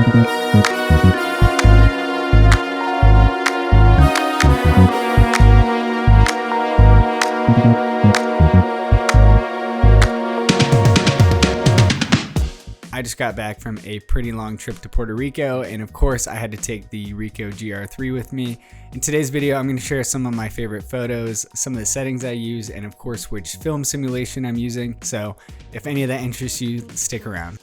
I just got back from a pretty long trip to Puerto Rico, and of course I had to take the Ricoh GR3 with me. In today's video, I'm going to share some of my favorite photos, some of the settings I use, and of course which film simulation I'm using. So if any of that interests you, stick around.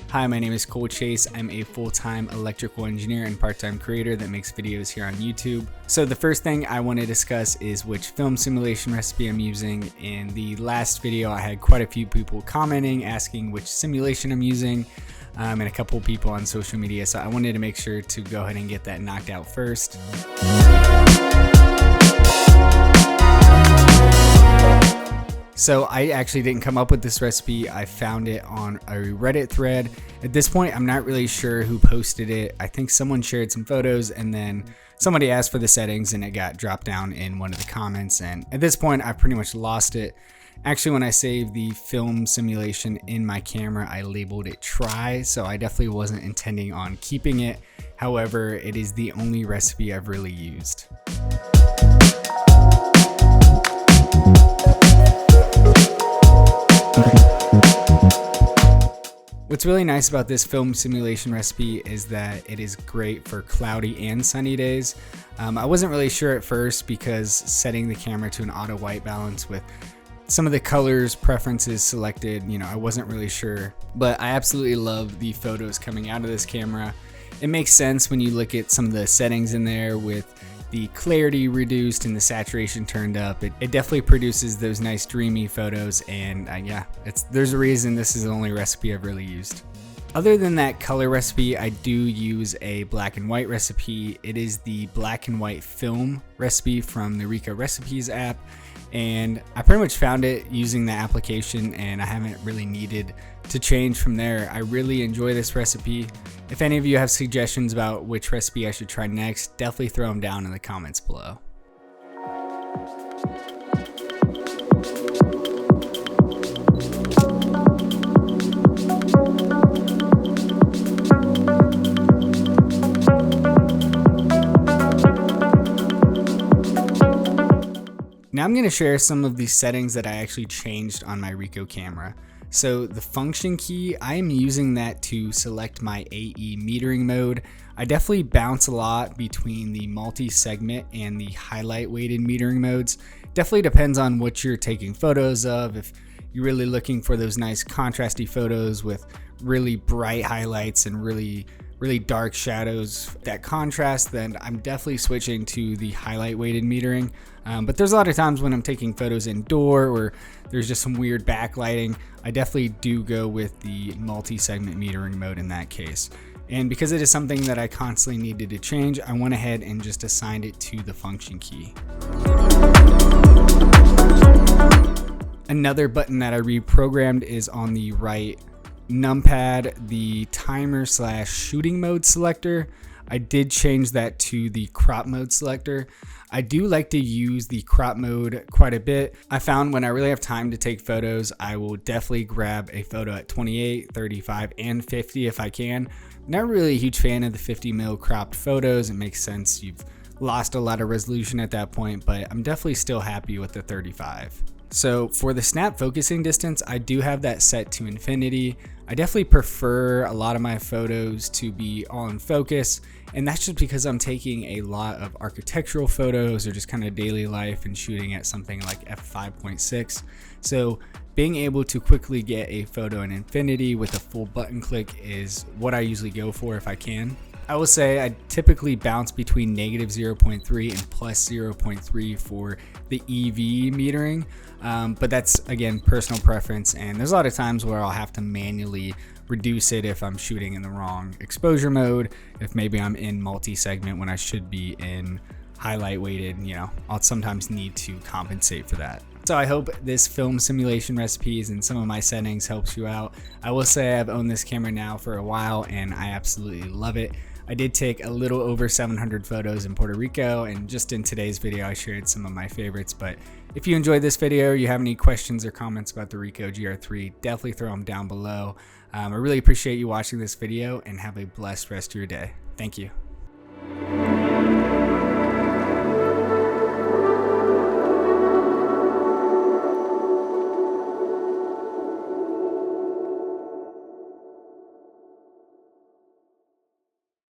Hi, my name is Cole Chase. I'm a full-time electrical engineer and part-time creator that makes videos here on YouTube. So the first thing I want to discuss is which film simulation recipe I'm using. In the last video, I had quite a few people commenting, asking which simulation I'm using, and a couple people on social media. So I wanted to make sure to go ahead and get that knocked out first. So I actually didn't come up with this recipe. I found it on a Reddit thread. At this point, I'm not really sure who posted it. I think someone shared some photos and then somebody asked for the settings and it got dropped down in one of the comments. And at this point, I've pretty much lost it. Actually, when I saved the film simulation in my camera, I labeled it try. So I definitely wasn't intending on keeping it. However, it is the only recipe I've really used. What's really nice about this film simulation recipe is that it is great for cloudy and sunny days. I wasn't really sure at first because setting the camera to an auto white balance with some of the colors preferences selected, I wasn't really sure, but I absolutely love the photos coming out of this camera. It makes sense when you look at some of the settings in there with the clarity reduced and the saturation turned up. It definitely produces those nice dreamy photos, and yeah, there's a reason this is the only recipe I've really used. Other than that color recipe, I do use a black and white recipe. It is the black and white film recipe from the Ricoh Recipes app, and I pretty much found it using the application and I haven't really needed to change from there. I really enjoy this recipe. If any of you have suggestions about which recipe I should try next, definitely throw them down in the comments below. Now I'm going to share some of the settings that I actually changed on my Ricoh camera. So the function key, I am using that to select my AE metering mode. I definitely bounce a lot between the multi-segment and the highlight weighted metering modes. Definitely depends on what you're taking photos of. If you're really looking for those nice contrasty photos with really bright highlights and really dark shadows, that contrast, then I'm definitely switching to the highlight weighted metering. But there's a lot of times when I'm taking photos indoor or there's just some weird backlighting, I definitely do go with the multi-segment metering mode in that case. And because it is something that I constantly needed to change, I went ahead and just assigned it to the function key. Another button that I reprogrammed is on the right numpad, the timer/shooting mode selector. I did change that to the crop mode selector. I do like to use the crop mode quite a bit. I found when I really have time to take photos, I will definitely grab a photo at 28, 35, and 50 if I can. Not really a huge fan of the 50mm cropped photos. It makes sense. You've lost a lot of resolution at that point, but I'm definitely still happy with the 35. So for the snap focusing distance, I do have that set to infinity. I definitely prefer a lot of my photos to be all in focus, and that's just because I'm taking a lot of architectural photos or just kind of daily life and shooting at something like f5.6. So being able to quickly get a photo in infinity with a full button click is what I usually go for if I can. I will say I typically bounce between -0.3 and +0.3 for the EV metering, but that's again personal preference, and there's a lot of times where I'll have to manually reduce it if I'm shooting in the wrong exposure mode, if maybe I'm in multi-segment when I should be in highlight weighted, I'll sometimes need to compensate for that. So I hope this film simulation recipes and some of my settings helps you out. I will say I've owned this camera now for a while and I absolutely love it. I did take a little over 700 photos in Puerto Rico, and just in today's video I shared some of my favorites. But if you enjoyed this video or you have any questions or comments about the Ricoh GR3, definitely throw them down below. I really appreciate you watching this video, and have a blessed rest of your day. Thank you.